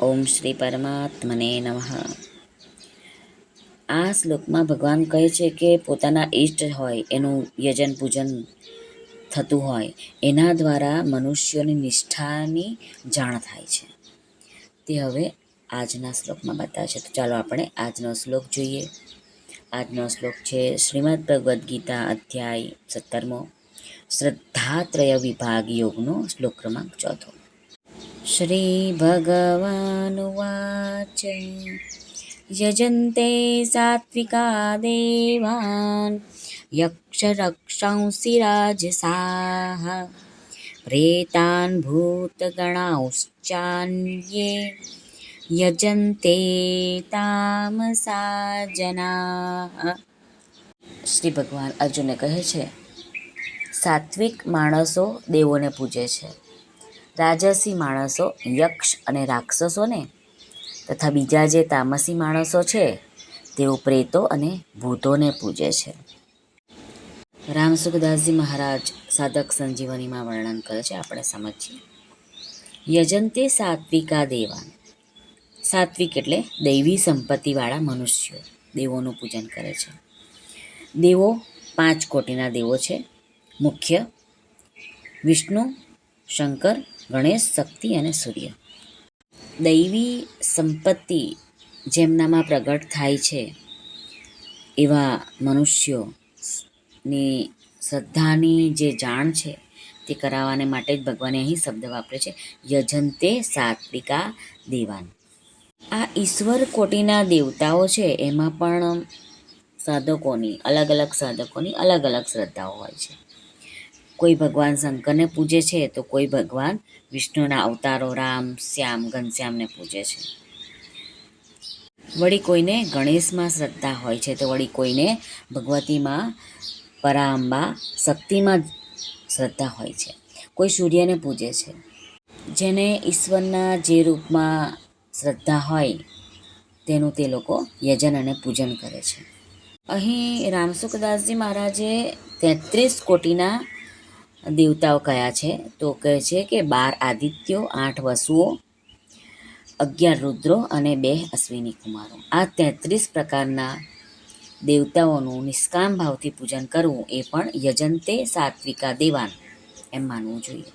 ઓમ શ્રી પરમાત્મને નમઃ. આ શ્લોકમાં ભગવાન કહે છે કે પોતાના ઈષ્ટ હોય એનું યજન પૂજન થતું હોય એના દ્વારા મનુષ્યોની નિષ્ઠાની જાણ થાય છે. તે હવે આજના શ્લોકમાં બતાવે છે. તો ચાલો આપણે આજનો શ્લોક જોઈએ. આજનો શ્લોક છે શ્રીમદ ભગવદ્ ગીતા અધ્યાય 17 શ્રદ્ધાત્રય વિભાગ યોગનો શ્લોક ક્રમાંક 4. શ્રી ભગવાનુવાચ યજન્તે સાત્વિકા દેવાન યક્ષરક્ષાંસી રાજસાઃ પ્રેતાન ભૂતગણાંશ્ચાન્યે યજન્તે તામસા જનાઃ. શ્રી ભગવાન અર્જુનને કહે છે, સાત્વિક માણસો દેવોને પૂજે છે, રાજસી માણસો યક્ષ અને રાક્ષસોને, તથા બીજા જે તામસી માણસો છે તેઓ પ્રેતો અને ભૂતોને પૂજે છે. રામસુખદાસજી મહારાજ સાધક સંજીવનીમાં વર્ણન કરે છે, આપણે સમજીએ. યજંતે સાત્વિકા દેવાન. સાત્વિક એટલે દૈવી સંપત્તિવાળા મનુષ્યો દેવોનું પૂજન કરે છે. દેવો 5 કોટીના દેવો છે. મુખ્ય વિષ્ણુ, શંકર, ગણેશ, શક્તિ અને સૂર્ય. દૈવી સંપત્તિ જેમનામાં પ્રગટ થાય છે એવા મનુષ્યોની શ્રદ્ધાની જે જાણ છે તે કરાવવાને માટે જ ભગવાને અહીં શબ્દ વાપરે છે, યજંતે સાત્વિકા દેવાન. આ ઈશ્વર કોટીના દેવતાઓ છે એમાં પણ સાધકોની અલગ અલગ શ્રદ્ધાઓ હોય છે. કોઈ ભગવાન શંકરને પૂજે છે તો કોઈ ભગવાન વિષ્ણુના અવતારો રામ, શ્યામ, ઘનશ્યામને પૂજે છે. વળી કોઈને ગણેશમાં શ્રદ્ધા હોય છે તો વળી કોઈને ભગવતીમાં પરાંબા શક્તિમાં શ્રદ્ધા હોય છે. કોઈ સૂર્યને પૂજે છે. જેને ઈશ્વરના જે રૂપમાં શ્રદ્ધા હોય તેનું તે લોકો યજન અને પૂજન કરે છે. અહીં રામસુખદાસજી મહારાજે 33 કોટીના દેવતાઓ કયા છે તો કહે છે કે 12 આદિત્યો, 8 વસુઓ, 11 રુદ્રો અને 2 અશ્વિની કુમારો. આ 33 પ્રકારના દેવતાઓનું નિષ્કામ ભાવથી પૂજન કરવું એ પણ યજંતે સાત્વિકા દેવાન એમ માનવું જોઈએ.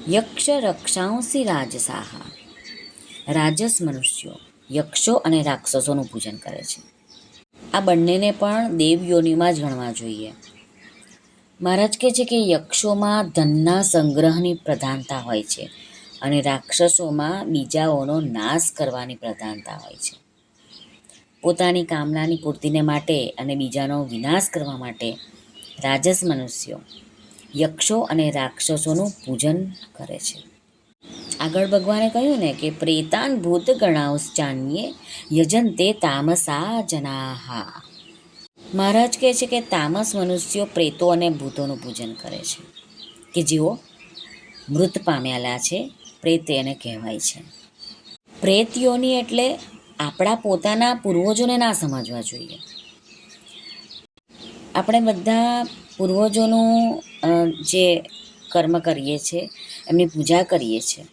યક્ષ રક્ષાંસી રાજસાઃ. રાજસ મનુષ્યો યક્ષો અને રાક્ષસોનું પૂજન કરે છે. આ બંનેને પણ દેવયોનિમાં જ ગણવા જોઈએ. મહારાજ કહે છે કે યક્ષોમાં ધનના સંગ્રહની પ્રધાનતા હોય છે અને રાક્ષસોમાં બીજાઓનો નાશ કરવાની પ્રધાનતા હોય છે. પોતાની કામનાની પૂર્તિને માટે અને બીજાનો વિનાશ કરવા માટે રાજસ મનુષ્યો યક્ષો અને રાક્ષસોનું પૂજન કરે છે. આગળ ભગવાને કહ્યું ને કે પ્રેતાન ભૂત ગણાંશ્ચાન્યે યજન્તે તામસા જનાઃ. મહારાજ કહે છે કે તામસ મનુષ્યો પ્રેતો અને ભૂતોનું પૂજન કરે છે કે જેઓ મૃત પામેલા છે, પ્રેત એને કહેવાય છે. પ્રેત યોની એટલે આપણા પોતાના પૂર્વજોને ના સમજવા જોઈએ. આપણે બધા પૂર્વજોનું જે કર્મ કરીએ છીએ, એમની પૂજા કરીએ છીએ,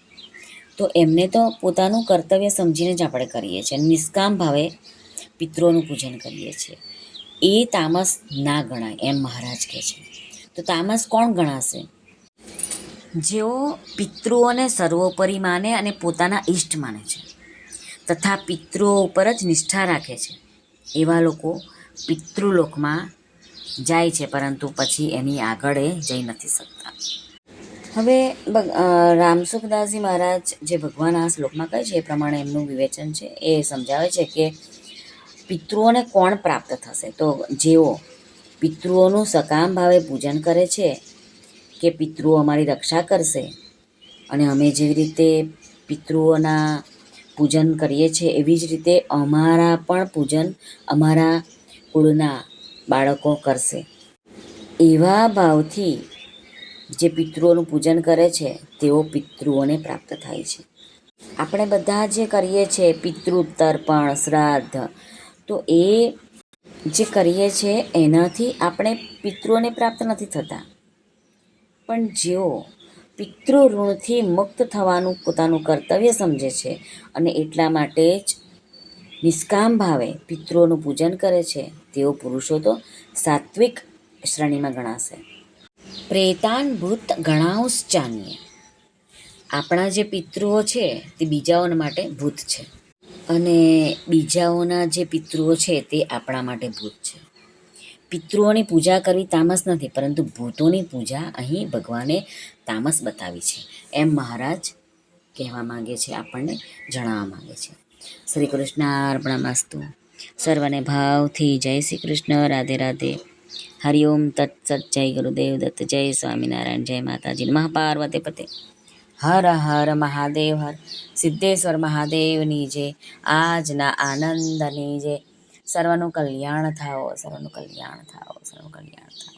તો એમને તો પોતાનું કર્તવ્ય સમજીને જ આપણે કરીએ છીએ. નિષ્કામ ભાવે પિતૃઓનું પૂજન કરીએ છીએ. એ તામસ ના ગણાય એમ મહારાજ કહે છે. તો તામસ કોણ ગણાશે? જેઓ પિતૃઓને સર્વોપરી માને અને પોતાના ઈષ્ટ માને છે તથા પિતૃઓ ઉપર જ નિષ્ઠા રાખે છે. એવા લોકો પિતૃલોકમાં જાય છે પરંતુ પછી એની આગળ એ જઈ નથી શકતા. હવે રામસુખદાસજી મહારાજ જે ભગવાન આ શ્લોકમાં કહે છે એ પ્રમાણે એમનું વિવેચન છે. એ સમજાવે છે કે પિતૃઓને કોણ પ્રાપ્ત થશે? તો જેઓ પિતૃઓનું સકામ ભાવે પૂજન કરે છે કે પિતૃઓ અમારી રક્ષા કરશે અને અમે જેવી રીતે પિતૃઓના પૂજન કરીએ છીએ એવી જ રીતે અમારા પણ પૂજન અમારા કુળના બાળકો કરશે. એવા ભાવથી જે પિતૃઓનું પૂજન કરે છે તેઓ પિતૃઓને પ્રાપ્ત થાય છે. આપણે બધા જે કરીએ છીએ પિતૃતર્પણ, શ્રાદ્ધ, તો એ જે કરીએ છીએ એનાથી આપણે પિતૃઓને પ્રાપ્ત નથી થતા. પણ જેઓ પિતૃ ઋણથી મુક્ત થવાનું પોતાનું કર્તવ્ય સમજે છે અને એટલા માટે જ નિષ્કામ ભાવે પિતૃઓનું પૂજન કરે છે તેઓ પુરુષો તો સાત્વિક શ્રેણીમાં ગણાશે. પ્રેતાન ભૂત ગણાઉશ્ચાન્યે. આપણા જે પિતૃઓ છે તે બીજાઓના માટે ભૂત છે અને બીજાઓના જે પિતૃઓ છે તે આપણા માટે ભૂત છે. પિતૃઓની પૂજા કરવી તામસ નથી, પરંતુ ભૂતોની પૂજા અહીં ભગવાને તામસ બતાવી છે એમ મહારાજ કહેવા માંગે છે, આપણને જણાવવા માંગે છે. શ્રી કૃષ્ણાર્પણમસ્તુ. સર્વને ભાવથી જય શ્રી કૃષ્ણ. રાધે રાધે. હરિઓમ તત્સત. જય ગુરુદેવ દત્ત. જય સ્વામિનારાયણ. જય માતાજી. નમઃ પાર્વતી પતે. હર હર મહાદેવ. હર સિદ્ધેશ્વર મહાદેવની જય. આજના આનંદની જય. સર્વનું કલ્યાણ થાઓ, સર્વનું કલ્યાણ થાઓ, સર્વનું કલ્યાણ થાઓ.